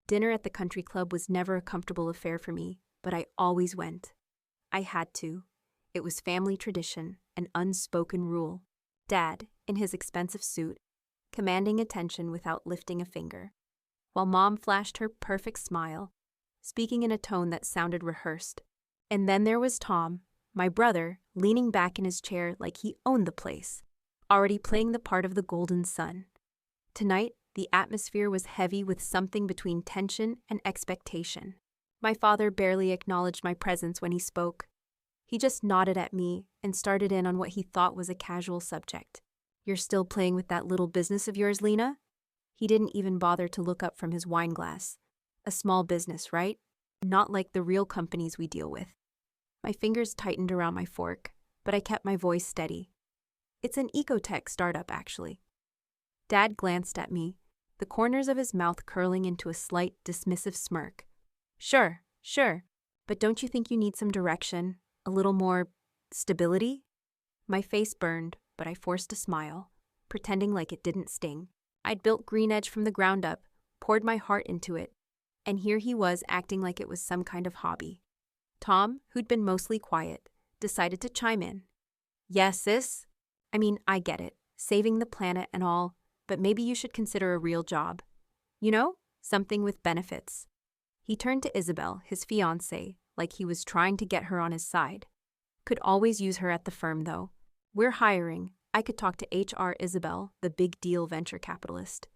Dinner at the country club was never a comfortable affair for me, but I always went. I had to. It was family tradition, an unspoken rule. Dad, in his expensive suit, commanding attention without lifting a finger, while Mom flashed her perfect smile, speaking in a tone that sounded rehearsed. And then there was Tom, my brother, leaning back in his chair like he owned the place, already playing the part of the golden son. Tonight, the atmosphere was heavy with something between tension and expectation. My father barely acknowledged my presence when he spoke. He just nodded at me and started in on what he thought was a casual subject. "You're still playing with that little business of yours, Lena?" He didn't even bother to look up from his wine glass. A small business, right? Not like the real companies we deal with. My fingers tightened around my fork, but I kept my voice steady. "It's an ecotech startup, actually." Dad glanced at me, the corners of his mouth curling into a slight, dismissive smirk. Sure, but don't you think you need some direction, a little more stability?" My face burned, but I forced a smile, pretending like it didn't sting. I'd built Green Edge from the ground up, poured my heart into it, and here he was acting like it was some kind of hobby. Tom, who'd been mostly quiet, decided to chime in. "Yes, sis? I mean, I get it, saving the planet and all, but maybe you should consider a real job. You know, something with benefits." He turned to Isabel, his fiancée, like he was trying to get her on his side. "Could always use her at the firm, though. We're hiring. I could talk to HR Isabel, the big deal venture capitalist."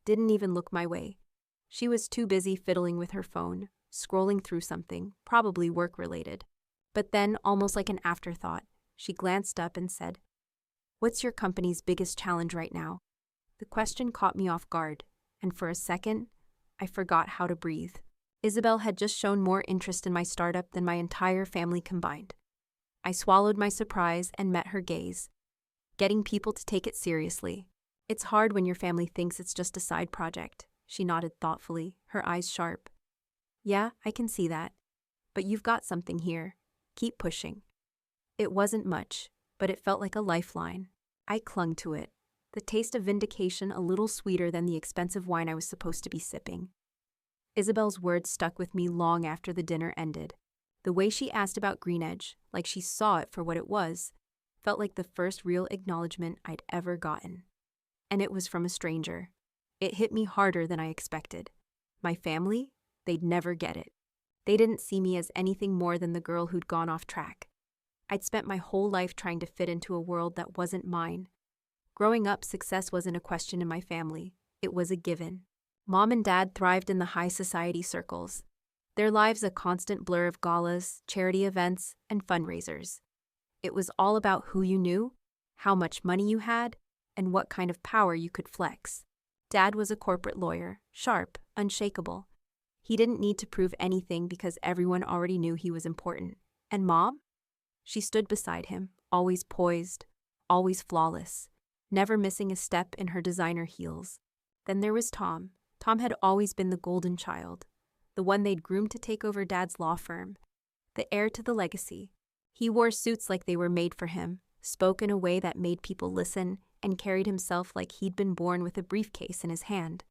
Didn't even look my way. She was too busy fiddling with her phone, scrolling through something, probably work-related. But then, almost like an afterthought, she glanced up and said, "What's your company's biggest challenge right now?" The question caught me off guard, and for a second, I forgot how to breathe. Isabel had just shown more interest in my startup than my entire family combined. I swallowed my surprise and met her gaze. "Getting people to take it seriously. It's hard when your family thinks it's just a side project." She nodded thoughtfully, her eyes sharp. "Yeah, I can see that. But you've got something here. Keep pushing." It wasn't much, but it felt like a lifeline. I clung to it, the taste of vindication a little sweeter than the expensive wine I was supposed to be sipping. Isabel's words stuck with me long after the dinner ended. The way she asked about Green Edge, like she saw it for what it was, felt like the first real acknowledgement I'd ever gotten. And it was from a stranger. It hit me harder than I expected. My family? They'd never get it. They didn't see me as anything more than the girl who'd gone off track. I'd spent my whole life trying to fit into a world that wasn't mine. Growing up, success wasn't a question in my family. It was a given. Mom and Dad thrived in the high society circles, their lives a constant blur of galas, charity events, and fundraisers. It was all about who you knew, how much money you had, and what kind of power you could flex. Dad was a corporate lawyer, sharp, unshakable. He didn't need to prove anything because everyone already knew he was important. And Mom? She stood beside him, always poised, always flawless, never missing a step in her designer heels. Then there was Tom. Tom had always been the golden child, the one they'd groomed to take over Dad's law firm, the heir to the legacy. He wore suits like they were made for him, spoke in a way that made people listen, and carried himself like he'd been born with a briefcase in his hand.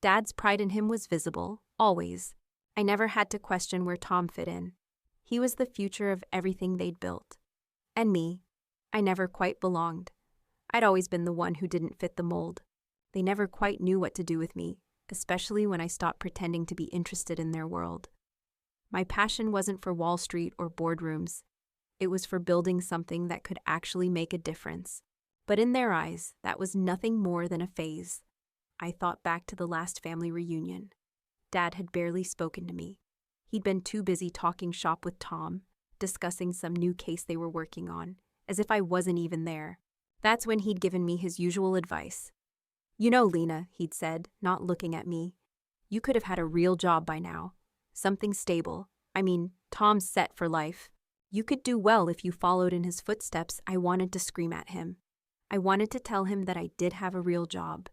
Dad's pride in him was visible, always. I never had to question where Tom fit in. He was the future of everything they'd built. And me, I never quite belonged. I'd always been the one who didn't fit the mold. They never quite knew what to do with me, especially when I stopped pretending to be interested in their world. My passion wasn't for Wall Street or boardrooms. It was for building something that could actually make a difference. But in their eyes, that was nothing more than a phase. I thought back to the last family reunion. Dad had barely spoken to me. He'd been too busy talking shop with Tom, discussing some new case they were working on, as if I wasn't even there. That's when he'd given me his usual advice. "You know, Lena," he'd said, not looking at me, "you could have had a real job by now. Something stable. I mean, Tom's set for life. You could do well if you followed in his footsteps." I wanted to scream at him. I wanted to tell him that I did have a real job,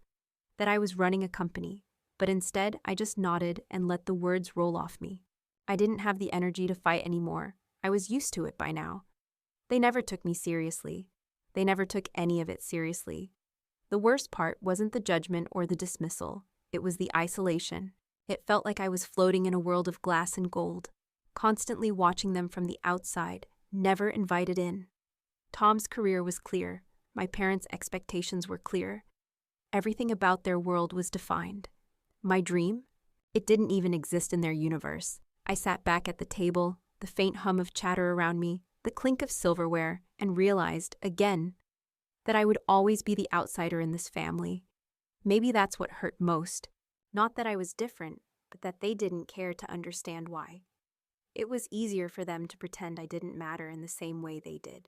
that I was running a company, but instead I just nodded and let the words roll off me. I didn't have the energy to fight anymore. I was used to it by now. They never took me seriously. They never took any of it seriously. The worst part wasn't the judgment or the dismissal. It was the isolation. It felt like I was floating in a world of glass and gold, constantly watching them from the outside, never invited in. Tom's career was clear. My parents' expectations were clear. Everything about their world was defined. My dream? It didn't even exist in their universe. I sat back at the table, the faint hum of chatter around me, the clink of silverware, and realized, again, that I would always be the outsider in this family. Maybe that's what hurt most. Not that I was different, but that they didn't care to understand why. It was easier for them to pretend I didn't matter in the same way they did.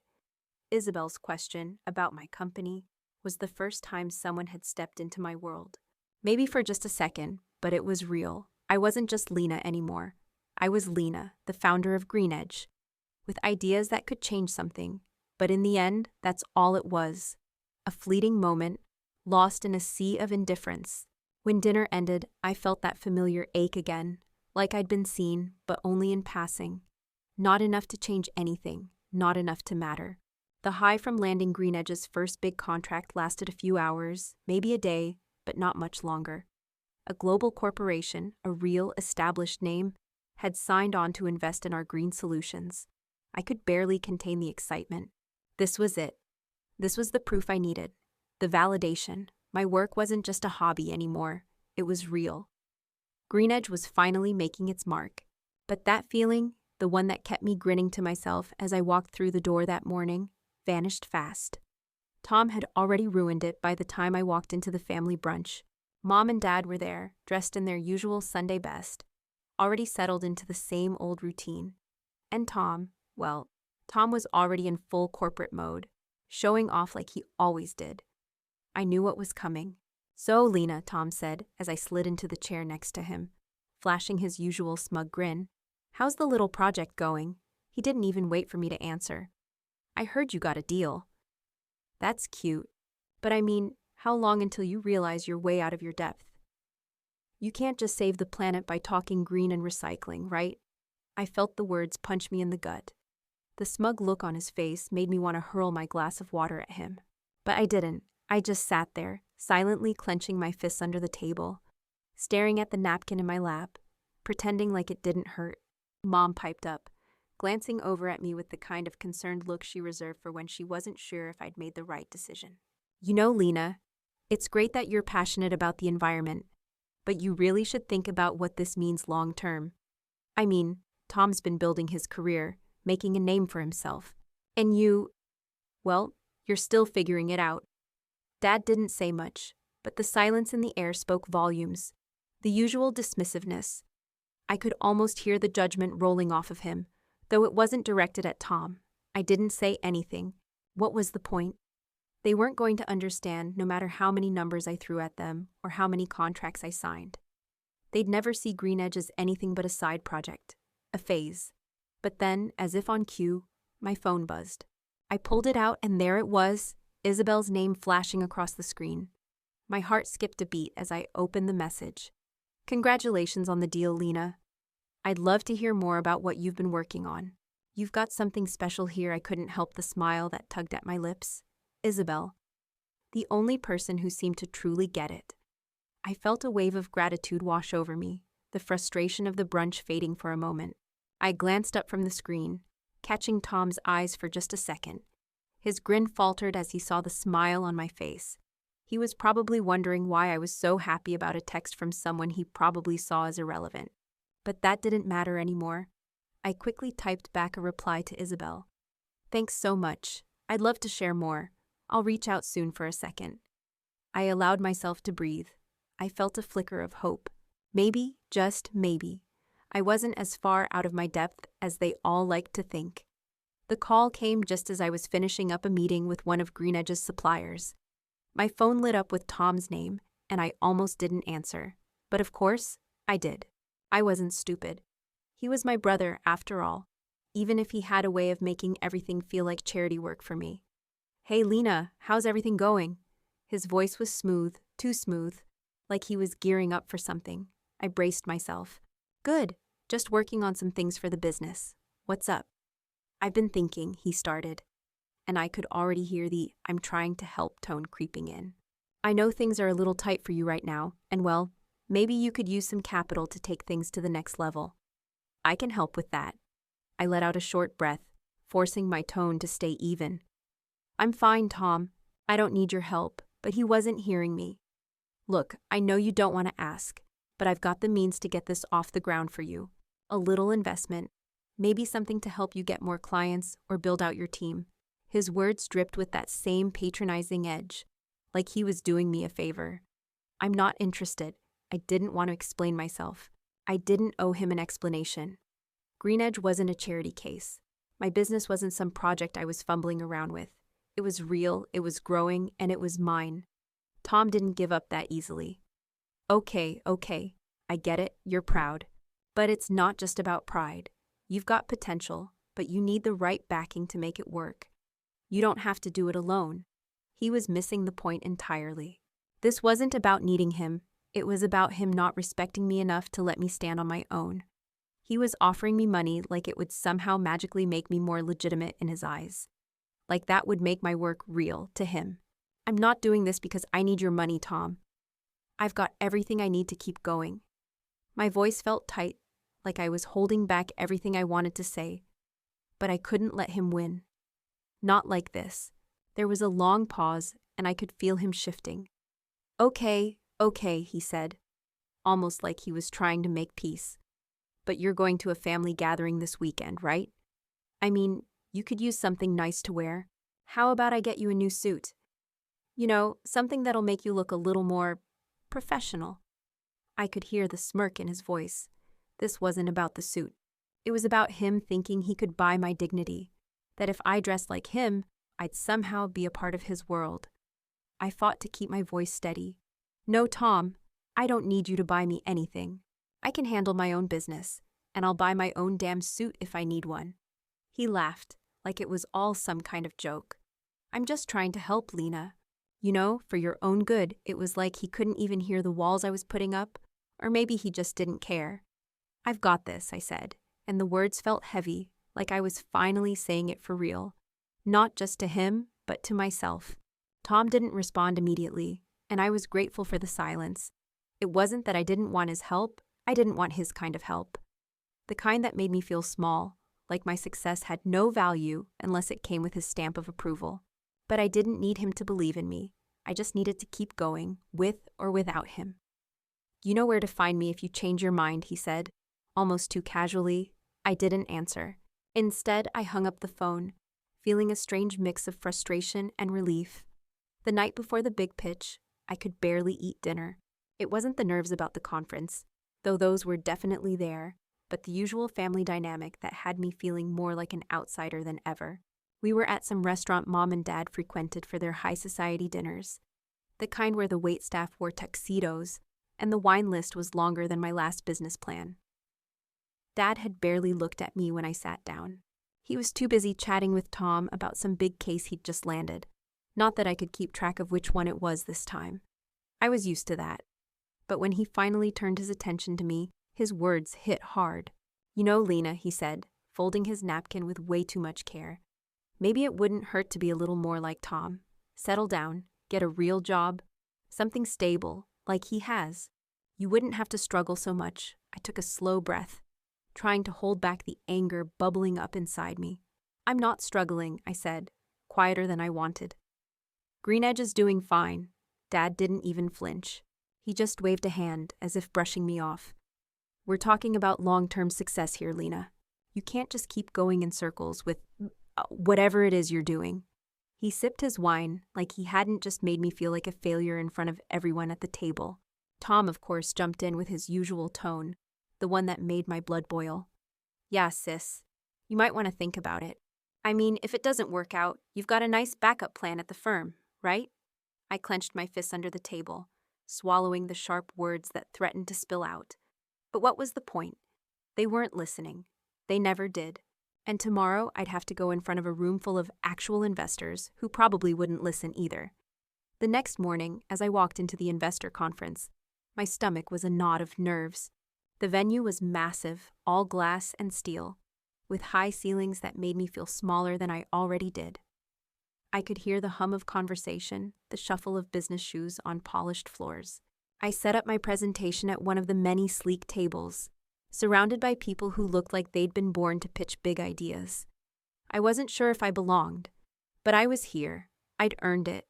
Isabel's question about my company was the first time someone had stepped into my world. Maybe for just a second, but it was real. I wasn't just Lena anymore. I was Lena, the founder of Green Edge, with ideas that could change something. But in the end, that's all it was. A fleeting moment, lost in a sea of indifference. When dinner ended, I felt that familiar ache again, like I'd been seen, but only in passing. Not enough to change anything, not enough to matter. The high from landing Green Edge's first big contract lasted a few hours, maybe a day, but not much longer. A global corporation, a real established name, had signed on to invest in our green solutions. I could barely contain the excitement. This was it. This was the proof I needed. The validation. My work wasn't just a hobby anymore. It was real. Green Edge was finally making its mark. But that feeling, the one that kept me grinning to myself as I walked through the door that morning, vanished fast. Tom had already ruined it by the time I walked into the family brunch. Mom and Dad were there, dressed in their usual Sunday best, already settled into the same old routine. And Tom was already in full corporate mode, showing off like he always did. I knew what was coming. "So, Lena," Tom said as I slid into the chair next to him, flashing his usual smug grin, "how's the little project going?" He didn't even wait for me to answer. "I heard you got a deal." "That's cute. But I mean, how long until you realize you're way out of your depth? You can't just save the planet by talking green and recycling, right?" I felt the words punch me in the gut. The smug look on his face made me want to hurl my glass of water at him. But I didn't. I just sat there, silently clenching my fists under the table, staring at the napkin in my lap, pretending like it didn't hurt. Mom piped up, glancing over at me with the kind of concerned look she reserved for when she wasn't sure if I'd made the right decision. "You know, Lena, it's great that you're passionate about the environment, but you really should think about what this means long term. I mean, Tom's been building his career, making a name for himself. And you're still figuring it out." Dad didn't say much, but the silence in the air spoke volumes. The usual dismissiveness. I could almost hear the judgment rolling off of him, though it wasn't directed at Tom. I didn't say anything. What was the point? They weren't going to understand no matter how many numbers I threw at them or how many contracts I signed. They'd never see Green Edge as anything but a side project, a phase. But then, as if on cue, my phone buzzed. I pulled it out and there it was, Isabel's name flashing across the screen. My heart skipped a beat as I opened the message. "Congratulations on the deal, Lena. I'd love to hear more about what you've been working on. You've got something special here." I couldn't help the smile that tugged at my lips. Isabel. The only person who seemed to truly get it. I felt a wave of gratitude wash over me, the frustration of the brunch fading for a moment. I glanced up from the screen, catching Tom's eyes for just a second. His grin faltered as he saw the smile on my face. He was probably wondering why I was so happy about a text from someone he probably saw as irrelevant. But that didn't matter anymore. I quickly typed back a reply to Isabel. "Thanks so much. I'd love to share more. I'll reach out soon for a second." I allowed myself to breathe. I felt a flicker of hope. Maybe, just maybe, I wasn't as far out of my depth as they all liked to think. The call came just as I was finishing up a meeting with one of Green Edge's suppliers. My phone lit up with Tom's name, and I almost didn't answer. But of course, I did. I wasn't stupid. He was my brother, after all, even if he had a way of making everything feel like charity work for me. "Hey, Lena, how's everything going?" His voice was smooth, too smooth, like he was gearing up for something. I braced myself. "Good, just working on some things for the business. What's up?" "I've been thinking," he started, and I could already hear the "I'm trying to help" tone creeping in. "I know things are a little tight for you right now, and Maybe you could use some capital to take things to the next level. I can help with that. I let out a short breath, forcing my tone to stay even. I'm fine, Tom. I don't need your help, but he wasn't hearing me. Look, I know you don't want to ask, but I've got the means to get this off the ground for you. A little investment, maybe something to help you get more clients or build out your team. His words dripped with that same patronizing edge, like he was doing me a favor. I'm not interested. I didn't want to explain myself. I didn't owe him an explanation. Green Edge wasn't a charity case. My business wasn't some project I was fumbling around with. It was real, it was growing, and it was mine. Tom didn't give up that easily. Okay, I get it, you're proud. But it's not just about pride. You've got potential, but you need the right backing to make it work. You don't have to do it alone. He was missing the point entirely. This wasn't about needing him. It was about him not respecting me enough to let me stand on my own. He was offering me money like it would somehow magically make me more legitimate in his eyes. Like that would make my work real to him. I'm not doing this because I need your money, Tom. I've got everything I need to keep going. My voice felt tight, like I was holding back everything I wanted to say. But I couldn't let him win. Not like this. There was a long pause, and I could feel him shifting. Okay, he said, almost like he was trying to make peace. But you're going to a family gathering this weekend, right? I mean, you could use something nice to wear. How about I get you a new suit? You know, something that'll make you look a little more professional. I could hear the smirk in his voice. This wasn't about the suit. It was about him thinking he could buy my dignity, that if I dressed like him, I'd somehow be a part of his world. I fought to keep my voice steady. No, Tom, I don't need you to buy me anything. I can handle my own business, and I'll buy my own damn suit if I need one. He laughed, like it was all some kind of joke. I'm just trying to help, Lena. You know, for your own good. It was like he couldn't even hear the walls I was putting up, or maybe he just didn't care. I've got this, I said, and the words felt heavy, like I was finally saying it for real. Not just to him, but to myself. Tom didn't respond immediately, and I was grateful for the silence. It wasn't that I didn't want his help, I didn't want his kind of help. The kind that made me feel small, like my success had no value unless it came with his stamp of approval. But I didn't need him to believe in me. I just needed to keep going, with or without him. You know where to find me if you change your mind, he said, almost too casually. I didn't answer. Instead, I hung up the phone, feeling a strange mix of frustration and relief. The night before the big pitch, I could barely eat dinner. It wasn't the nerves about the conference, though those were definitely there, but the usual family dynamic that had me feeling more like an outsider than ever. We were at some restaurant Mom and Dad frequented for their high society dinners, the kind where the waitstaff wore tuxedos, and the wine list was longer than my last business plan. Dad had barely looked at me when I sat down. He was too busy chatting with Tom about some big case he'd just landed. Not that I could keep track of which one it was this time. I was used to that. But when he finally turned his attention to me, his words hit hard. You know, Lena, he said, folding his napkin with way too much care. Maybe it wouldn't hurt to be a little more like Tom. Settle down, get a real job, something stable, like he has. You wouldn't have to struggle so much. I took a slow breath, trying to hold back the anger bubbling up inside me. I'm not struggling, I said, quieter than I wanted. Green Edge is doing fine. Dad didn't even flinch. He just waved a hand, as if brushing me off. We're talking about long-term success here, Lena. You can't just keep going in circles with whatever it is you're doing. He sipped his wine like he hadn't just made me feel like a failure in front of everyone at the table. Tom, of course, jumped in with his usual tone, the one that made my blood boil. Yeah, sis, you might want to think about it. I mean, if it doesn't work out, you've got a nice backup plan at the firm, right? I clenched my fists under the table, swallowing the sharp words that threatened to spill out. But what was the point? They weren't listening. They never did. And tomorrow I'd have to go in front of a room full of actual investors who probably wouldn't listen either. The next morning, as I walked into the investor conference, my stomach was a knot of nerves. The venue was massive, all glass and steel, with high ceilings that made me feel smaller than I already did. I could hear the hum of conversation, the shuffle of business shoes on polished floors. I set up my presentation at one of the many sleek tables, surrounded by people who looked like they'd been born to pitch big ideas. I wasn't sure if I belonged, but I was here. I'd earned it.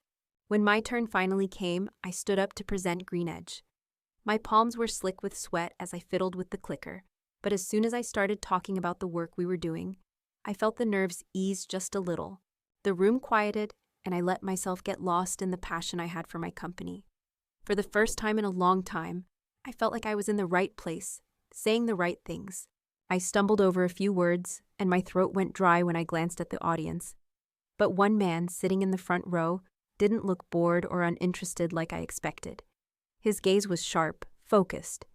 When my turn finally came, I stood up to present GreenEdge. My palms were slick with sweat as I fiddled with the clicker, but as soon as I started talking about the work we were doing, I felt the nerves ease just a little. The room quieted, and I let myself get lost in the passion I had for my company. For the first time in a long time, I felt like I was in the right place, saying the right things. I stumbled over a few words, and my throat went dry when I glanced at the audience. But one man sitting in the front row didn't look bored or uninterested like I expected. His gaze was sharp, focused.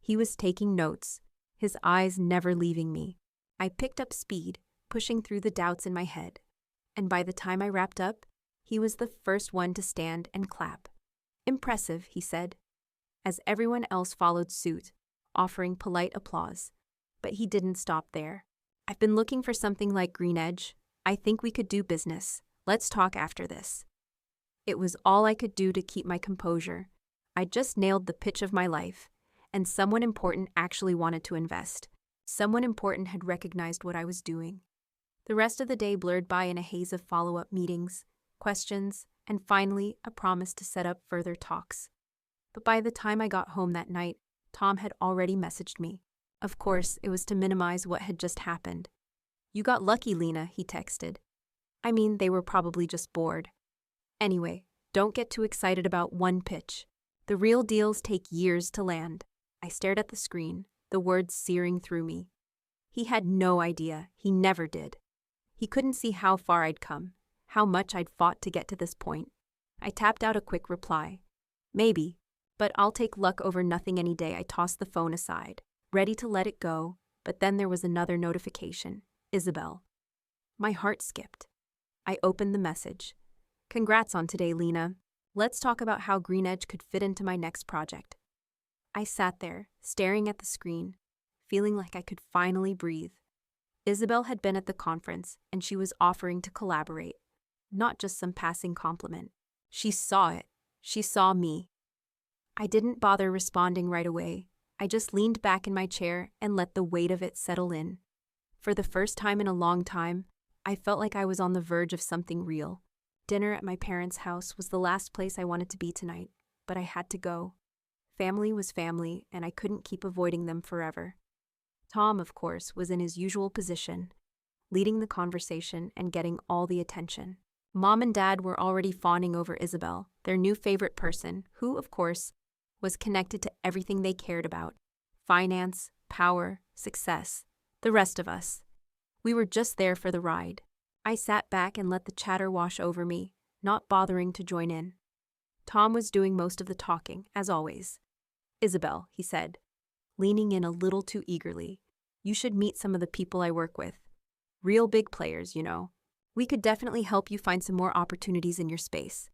He was taking notes, his eyes never leaving me. I picked up speed, pushing through the doubts in my head. And by the time I wrapped up, he was the first one to stand and clap. "Impressive," he said, as everyone else followed suit, offering polite applause. But he didn't stop there. "I've been looking for something like GreenEdge. I think we could do business. Let's talk after this." It was all I could do to keep my composure. I just nailed the pitch of my life, and someone important actually wanted to invest. Someone important had recognized what I was doing. The rest of the day blurred by in a haze of follow-up meetings, questions, and finally a promise to set up further talks. But by the time I got home that night, Tom had already messaged me. Of course, it was to minimize what had just happened. "You got lucky, Lena," he texted. I mean, they were probably just bored. Anyway, don't get too excited about one pitch. The real deals take years to land. I stared at the screen, the words searing through me. He had no idea. He never did. He couldn't see how far I'd come, how much I'd fought to get to this point. I tapped out a quick reply. "Maybe, but I'll take luck over nothing any day." I tossed the phone aside, ready to let it go, but then there was another notification. Isabel. My heart skipped. I opened the message. "Congrats on today, Lena. Let's talk about how GreenEdge could fit into my next project." I sat there, staring at the screen, feeling like I could finally breathe. Isabel had been at the conference, and she was offering to collaborate. Not just some passing compliment. She saw it. She saw me. I didn't bother responding right away. I just leaned back in my chair and let the weight of it settle in. For the first time in a long time, I felt like I was on the verge of something real. Dinner at my parents' house was the last place I wanted to be tonight, but I had to go. Family was family, and I couldn't keep avoiding them forever. Tom, of course, was in his usual position, leading the conversation and getting all the attention. Mom and Dad were already fawning over Isabel, their new favorite person, who, of course, was connected to everything they cared about: finance, power, success, the rest of us. We were just there for the ride. I sat back and let the chatter wash over me, not bothering to join in. Tom was doing most of the talking, as always. "Isabel," he said, leaning in a little too eagerly, "you should meet some of the people I work with. Real big players, you know. We could definitely help you find some more opportunities in your space."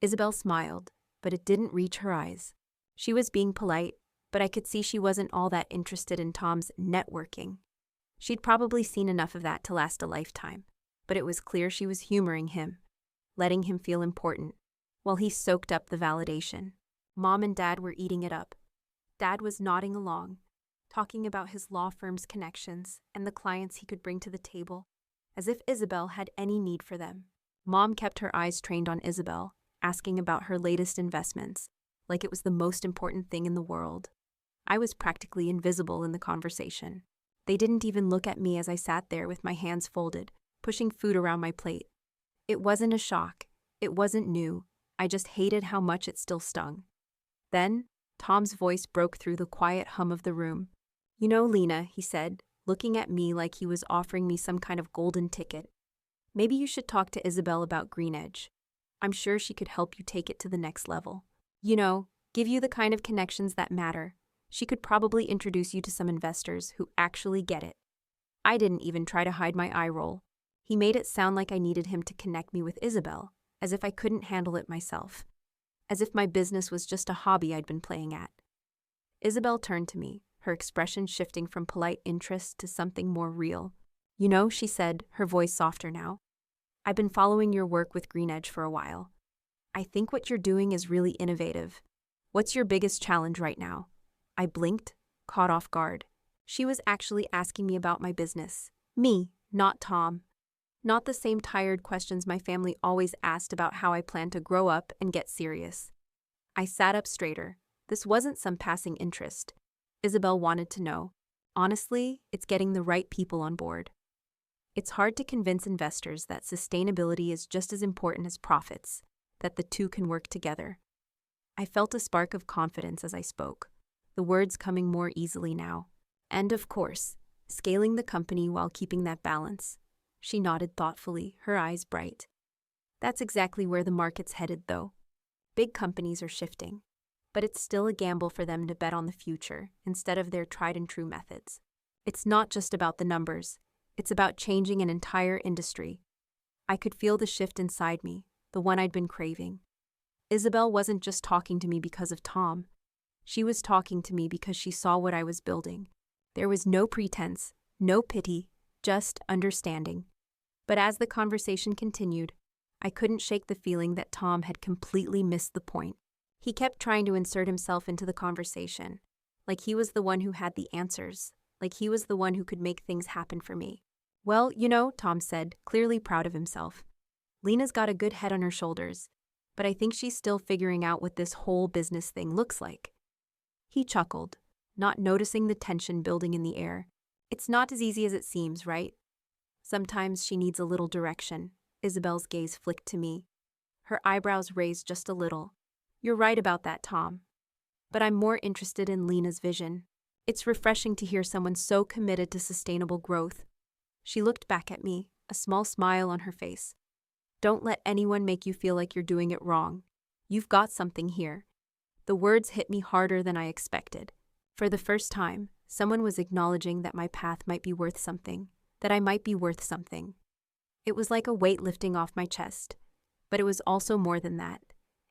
Isabel smiled, but it didn't reach her eyes. She was being polite, but I could see she wasn't all that interested in Tom's networking. She'd probably seen enough of that to last a lifetime, but it was clear she was humoring him, letting him feel important, while he soaked up the validation. Mom and Dad were eating it up. Dad was nodding along, talking about his law firm's connections and the clients he could bring to the table, as if Isabel had any need for them. Mom kept her eyes trained on Isabel, asking about her latest investments, like it was the most important thing in the world. I was practically invisible in the conversation. They didn't even look at me as I sat there with my hands folded, pushing food around my plate. It wasn't a shock. It wasn't new. I just hated how much it still stung. Then, Tom's voice broke through the quiet hum of the room. "You know, Lena," he said, looking at me like he was offering me some kind of golden ticket. "Maybe you should talk to Isabel about GreenEdge. I'm sure she could help you take it to the next level. You know, give you the kind of connections that matter. She could probably introduce you to some investors who actually get it." I didn't even try to hide my eye roll. He made it sound like I needed him to connect me with Isabel, as if I couldn't handle it myself, as if my business was just a hobby I'd been playing at. Isabel turned to me, her expression shifting from polite interest to something more real. "You know," she said, her voice softer now, "I've been following your work with GreenEdge for a while. I think what you're doing is really innovative. What's your biggest challenge right now? I blinked, caught off guard. She was actually asking me about my business. Me, not Tom. Not the same tired questions my family always asked about how I plan to grow up and get serious. I sat up straighter. This wasn't some passing interest. Isabel wanted to know. Honestly, it's getting the right people on board. It's hard to convince investors that sustainability is just as important as profits, that the two can work together. I felt a spark of confidence as I spoke, the words coming more easily now. And of course, scaling the company while keeping that balance. She nodded thoughtfully, her eyes bright. That's exactly where the market's headed, though. Big companies are shifting, but it's still a gamble for them to bet on the future instead of their tried-and-true methods. It's not just about the numbers. It's about changing an entire industry. I could feel the shift inside me, the one I'd been craving. Isabel wasn't just talking to me because of Tom. She was talking to me because she saw what I was building. There was no pretense, no pity, just understanding. But as the conversation continued, I couldn't shake the feeling that Tom had completely missed the point. He kept trying to insert himself into the conversation, like he was the one who had the answers, like he was the one who could make things happen for me. Well, Tom said, clearly proud of himself. Lena's got a good head on her shoulders, but I think she's still figuring out what this whole business thing looks like. He chuckled, not noticing the tension building in the air. It's not as easy as it seems, right? Sometimes she needs a little direction. Isabel's gaze flicked to me. Her eyebrows raised just a little. You're right about that, Tom. But I'm more interested in Lena's vision. It's refreshing to hear someone so committed to sustainable growth. She looked back at me, a small smile on her face. Don't let anyone make you feel like you're doing it wrong. You've got something here. The words hit me harder than I expected. For the first time, someone was acknowledging that my path might be worth something, that I might be worth something. It was like a weight lifting off my chest, but it was also more than that.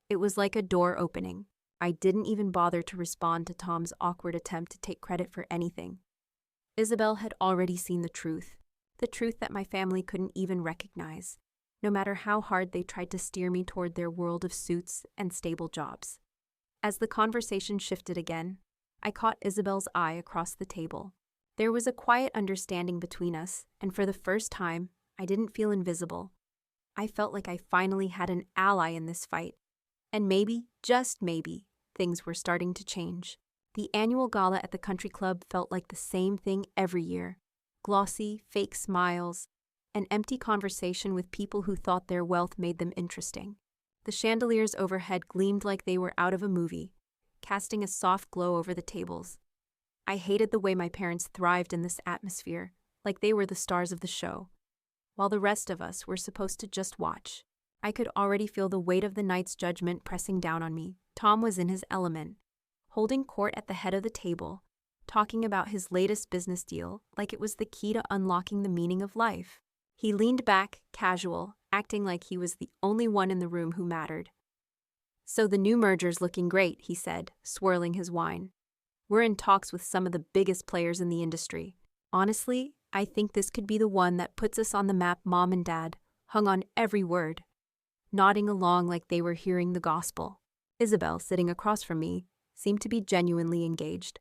It was like a door opening. I didn't even bother to respond to Tom's awkward attempt to take credit for anything. Isabel had already seen the truth that my family couldn't even recognize, no matter how hard they tried to steer me toward their world of suits and stable jobs. As the conversation shifted again, I caught Isabel's eye across the table. There was a quiet understanding between us, and for the first time, I didn't feel invisible. I felt like I finally had an ally in this fight. And maybe, just maybe, things were starting to change. The annual gala at the country club felt like the same thing every year. Glossy, fake smiles, an empty conversation with people who thought their wealth made them interesting. The chandeliers overhead gleamed like they were out of a movie, casting a soft glow over the tables. I hated the way my parents thrived in this atmosphere, like they were the stars of the show, while the rest of us were supposed to just watch. I could already feel the weight of the night's judgment pressing down on me. Tom was in his element, holding court at the head of the table, talking about his latest business deal like it was the key to unlocking the meaning of life. He leaned back, casual, acting like he was the only one in the room who mattered. So the new merger's looking great, he said, swirling his wine. We're in talks with some of the biggest players in the industry. Honestly, I think this could be the one that puts us on the map. Mom and Dad hung on every word, nodding along like they were hearing the gospel. Isabel, sitting across from me, seemed to be genuinely engaged,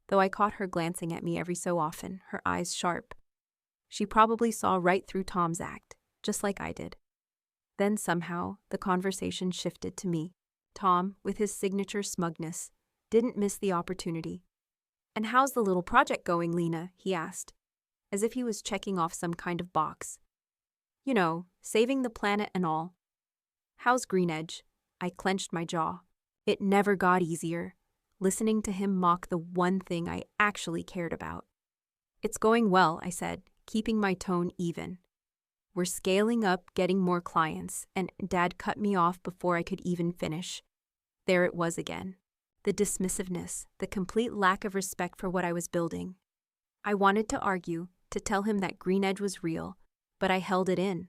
though I caught her glancing at me every so often, her eyes sharp. She probably saw right through Tom's act, just like I did. Then somehow, the conversation shifted to me. Tom, with his signature smugness, didn't miss the opportunity. And how's the little project going, Lena? He asked, as if he was checking off some kind of box. You know, saving the planet and all. How's Green Edge? I clenched my jaw. It never got easier, listening to him mock the one thing I actually cared about. It's going well, I said, keeping my tone even. We're scaling up, getting more clients, and Dad cut me off before I could even finish. There it was again. The dismissiveness, the complete lack of respect for what I was building. I wanted to argue, to tell him that Green Edge was real, but I held it in.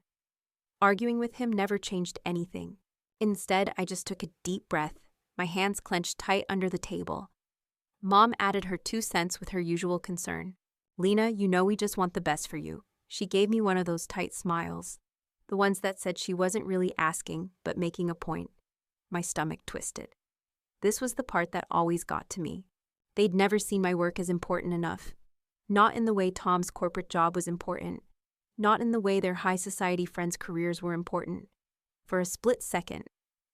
Arguing with him never changed anything. Instead, I just took a deep breath, my hands clenched tight under the table. Mom added her 2 cents with her usual concern. Lena, you know we just want the best for you. She gave me one of those tight smiles, the ones that said she wasn't really asking, but making a point. My stomach twisted. This was the part that always got to me. They'd never seen my work as important enough. Not in the way Tom's corporate job was important. Not in the way their high society friends' careers were important. For a split second,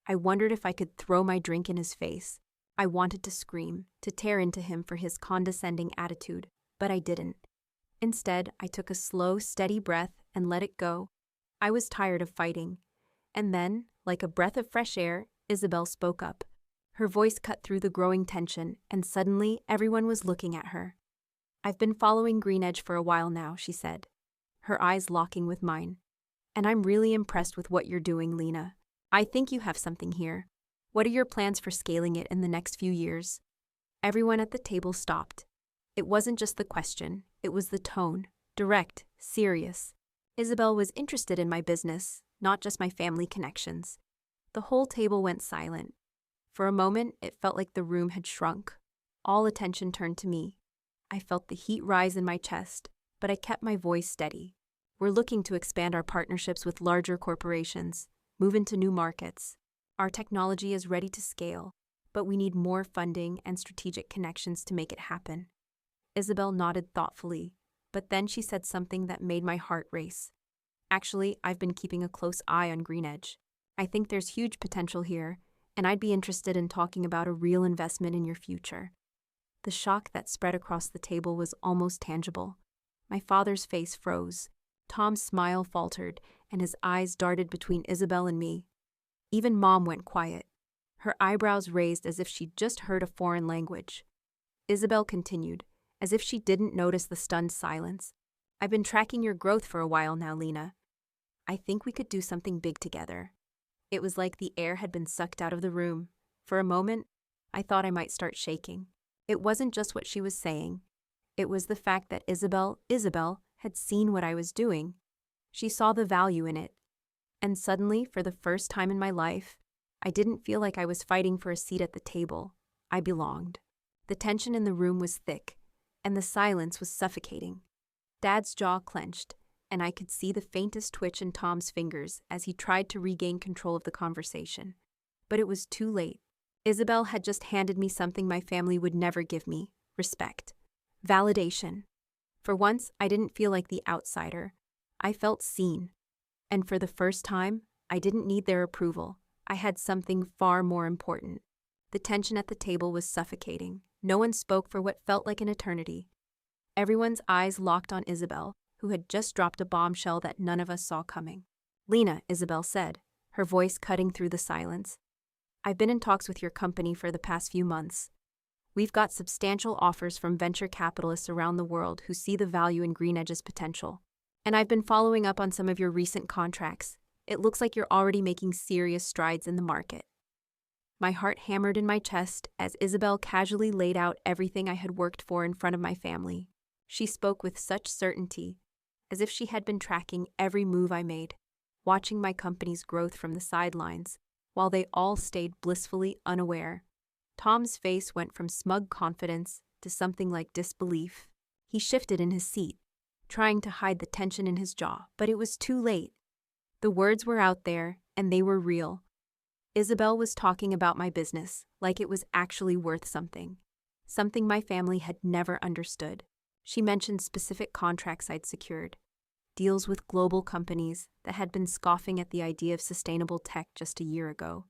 I wondered if I could throw my drink in his face. I wanted to scream, to tear into him for his condescending attitude, but I didn't. Instead, I took a slow, steady breath and let it go. I was tired of fighting. And then, like a breath of fresh air, Isabel spoke up. Her voice cut through the growing tension, and suddenly everyone was looking at her. "I've been following Green Edge for a while now," she said, her eyes locking with mine. "And I'm really impressed with what you're doing, Lena. I think you have something here. What are your plans for scaling it in the next few years?" Everyone at the table stopped. It wasn't just the question, it was the tone, direct, serious. Isabel was interested in my business, not just my family connections. The whole table went silent. For a moment, it felt like the room had shrunk. All attention turned to me. I felt the heat rise in my chest, but I kept my voice steady. "We're looking to expand our partnerships with larger corporations, move into new markets. Our technology is ready to scale, but we need more funding and strategic connections to make it happen." Isabel nodded thoughtfully, but then she said something that made my heart race. "Actually, I've been keeping a close eye on Green Edge. I think there's huge potential here, and I'd be interested in talking about a real investment in your future." The shock that spread across the table was almost tangible. My father's face froze. Tom's smile faltered, and his eyes darted between Isabel and me. Even Mom went quiet, her eyebrows raised as if she'd just heard a foreign language. Isabel continued, as if she didn't notice the stunned silence. "I've been tracking your growth for a while now, Lena. I think we could do something big together." It was like the air had been sucked out of the room. For a moment, I thought I might start shaking. It wasn't just what she was saying. It was the fact that Isabel, had seen what I was doing. She saw the value in it. And suddenly, for the first time in my life, I didn't feel like I was fighting for a seat at the table. I belonged. The tension in the room was thick, and the silence was suffocating. Dad's jaw clenched, and I could see the faintest twitch in Tom's fingers as he tried to regain control of the conversation. But it was too late. Isabel had just handed me something my family would never give me: respect. Validation. For once, I didn't feel like the outsider. I felt seen. And for the first time, I didn't need their approval. I had something far more important. The tension at the table was suffocating. No one spoke for what felt like an eternity. Everyone's eyes locked on Isabel, who had just dropped a bombshell that none of us saw coming. "Lena," Isabel said, her voice cutting through the silence, "I've been in talks with your company for the past few months. We've got substantial offers from venture capitalists around the world who see the value in Green Edge's potential. And I've been following up on some of your recent contracts. It looks like you're already making serious strides in the market." My heart hammered in my chest as Isabel casually laid out everything I had worked for in front of my family. She spoke with such certainty, as if she had been tracking every move I made, watching my company's growth from the sidelines, while they all stayed blissfully unaware. Tom's face went from smug confidence to something like disbelief. He shifted in his seat, trying to hide the tension in his jaw, but it was too late. The words were out there, and they were real. Isabel was talking about my business like it was actually worth something my family had never understood. She mentioned specific contracts I'd secured, deals with global companies that had been scoffing at the idea of sustainable tech just a year ago.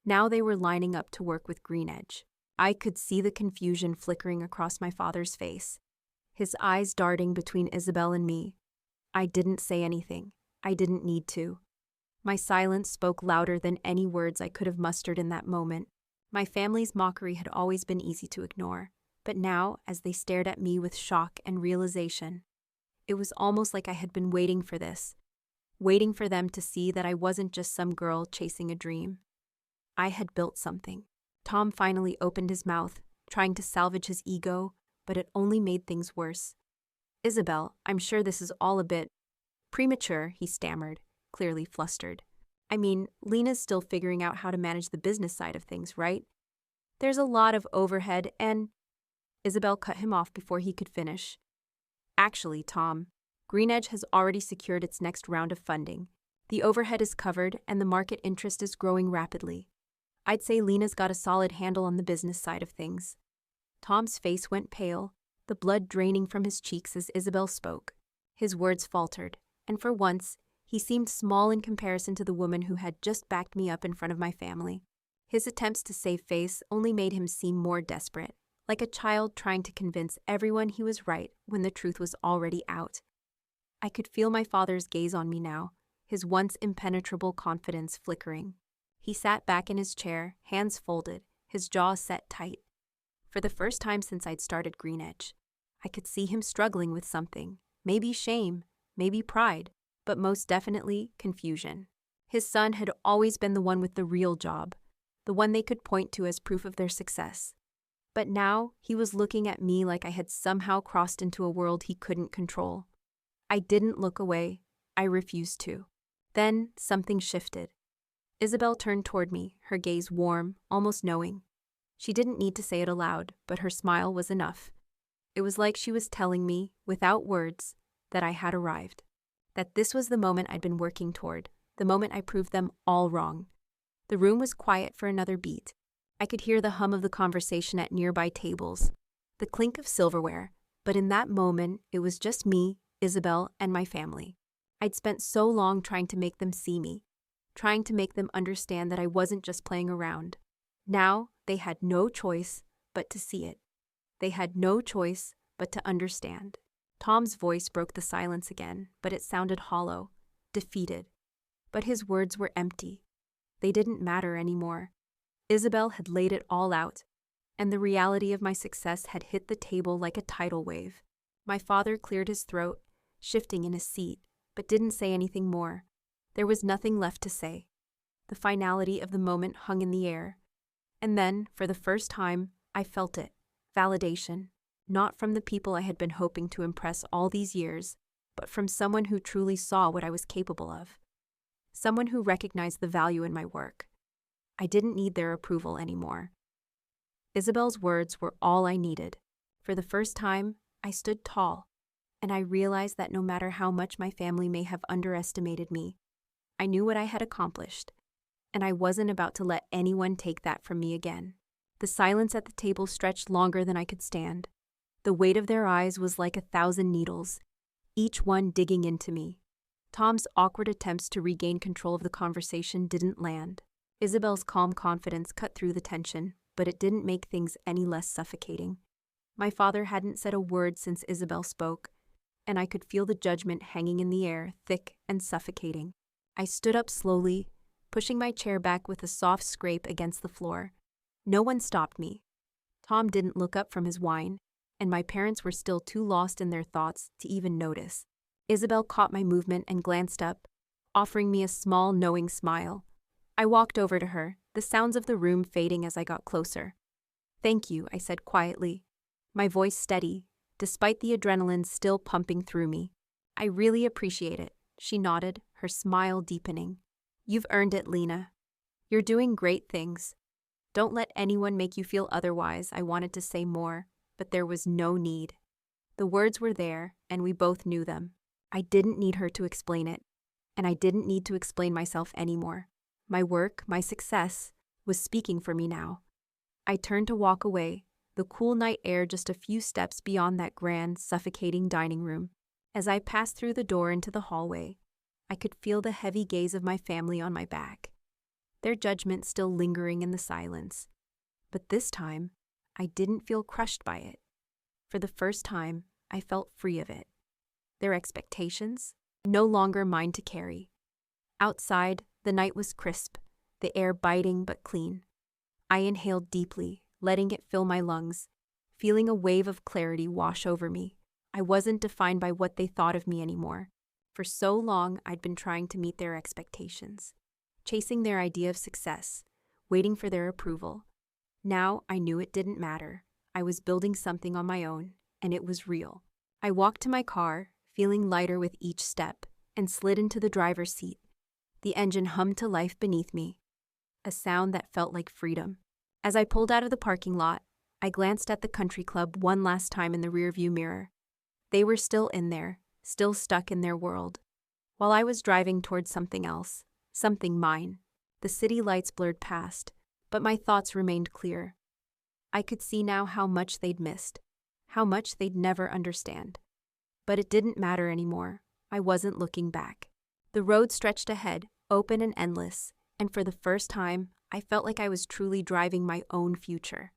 Now they were lining up to work with Green Edge. I could see the confusion flickering across my father's face, his eyes darting between Isabel and me. I didn't say anything. I didn't need to. My silence spoke louder than any words I could have mustered in that moment. My family's mockery had always been easy to ignore, but now, as they stared at me with shock and realization, it was almost like I had been waiting for this, waiting for them to see that I wasn't just some girl chasing a dream. I had built something. Tom finally opened his mouth, trying to salvage his ego, but it only made things worse. "Isabel, I'm sure this is all a bit premature," he stammered, clearly flustered. "I mean, Lena's still figuring out how to manage the business side of things, right? There's a lot of overhead and—" Isabel cut him off before he could finish. "Actually, Tom, Green Edge has already secured its next round of funding. The overhead is covered and the market interest is growing rapidly. I'd say Lena's got a solid handle on the business side of things. Tom's face went pale, the blood draining from his cheeks as Isabel spoke. His words faltered, and for once, he seemed small in comparison to the woman who had just backed me up in front of my family. His attempts to save face only made him seem more desperate, like a child trying to convince everyone he was right when the truth was already out. I could feel my father's gaze on me now, his once impenetrable confidence flickering. He sat back in his chair, hands folded, his jaw set tight. For the first time since I'd started Greenedge, I could see him struggling with something, maybe shame, maybe pride, but most definitely confusion. His son had always been the one with the real job, the one they could point to as proof of their success. But now he was looking at me like I had somehow crossed into a world he couldn't control. I didn't look away. I refused to. Then something shifted. Isabel turned toward me, her gaze warm, almost knowing. She didn't need to say it aloud, but her smile was enough. It was like she was telling me, without words, that I had arrived. That this was the moment I'd been working toward, the moment I proved them all wrong. The room was quiet for another beat. I could hear the hum of the conversation at nearby tables, the clink of silverware, but in that moment, it was just me, Isabel, and my family. I'd spent so long trying to make them see me, trying to make them understand that I wasn't just playing around. Now, they had no choice but to see it. They had no choice but to understand. Tom's voice broke the silence again, but it sounded hollow, defeated. But his words were empty. They didn't matter anymore. Isabel had laid it all out, and the reality of my success had hit the table like a tidal wave. My father cleared his throat, shifting in his seat, but didn't say anything more. There was nothing left to say. The finality of the moment hung in the air. And then, for the first time, I felt it. Validation. Not from the people I had been hoping to impress all these years, but from someone who truly saw what I was capable of. Someone who recognized the value in my work. I didn't need their approval anymore. Isabel's words were all I needed. For the first time, I stood tall, and I realized that no matter how much my family may have underestimated me, I knew what I had accomplished, and I wasn't about to let anyone take that from me again. The silence at the table stretched longer than I could stand. The weight of their eyes was like 1,000 needles, each one digging into me. Tom's awkward attempts to regain control of the conversation didn't land. Isabel's calm confidence cut through the tension, but it didn't make things any less suffocating. My father hadn't said a word since Isabel spoke, and I could feel the judgment hanging in the air, thick and suffocating. I stood up slowly, pushing my chair back with a soft scrape against the floor. No one stopped me. Tom didn't look up from his wine, and my parents were still too lost in their thoughts to even notice. Isabel caught my movement and glanced up, offering me a small, knowing smile. I walked over to her, the sounds of the room fading as I got closer. "Thank you," I said quietly, my voice steady, despite the adrenaline still pumping through me. "I really appreciate it," she nodded, her smile deepening. "You've earned it, Lena. You're doing great things. Don't let anyone make you feel otherwise." I wanted to say more, but there was no need. The words were there, and we both knew them. I didn't need her to explain it, and I didn't need to explain myself anymore. My work, my success, was speaking for me now. I turned to walk away, the cool night air just a few steps beyond that grand, suffocating dining room. As I passed through the door into the hallway, I could feel the heavy gaze of my family on my back, their judgment still lingering in the silence. But this time, I didn't feel crushed by it. For the first time, I felt free of it. Their expectations, no longer mine to carry. Outside, the night was crisp, the air biting but clean. I inhaled deeply, letting it fill my lungs, feeling a wave of clarity wash over me. I wasn't defined by what they thought of me anymore. For so long, I'd been trying to meet their expectations, chasing their idea of success, waiting for their approval. Now I knew it didn't matter. I was building something on my own, and it was real. I walked to my car, feeling lighter with each step, and slid into the driver's seat. The engine hummed to life beneath me, a sound that felt like freedom. As I pulled out of the parking lot, I glanced at the country club one last time in the rearview mirror. They were still in there, still stuck in their world, while I was driving towards something else, something mine. The city lights blurred past, But my thoughts remained clear. I could see now how much they'd missed, how much they'd never understand. But it didn't matter anymore. I wasn't looking back. The road stretched ahead, open and endless, and for the first time, I felt like I was truly driving my own future.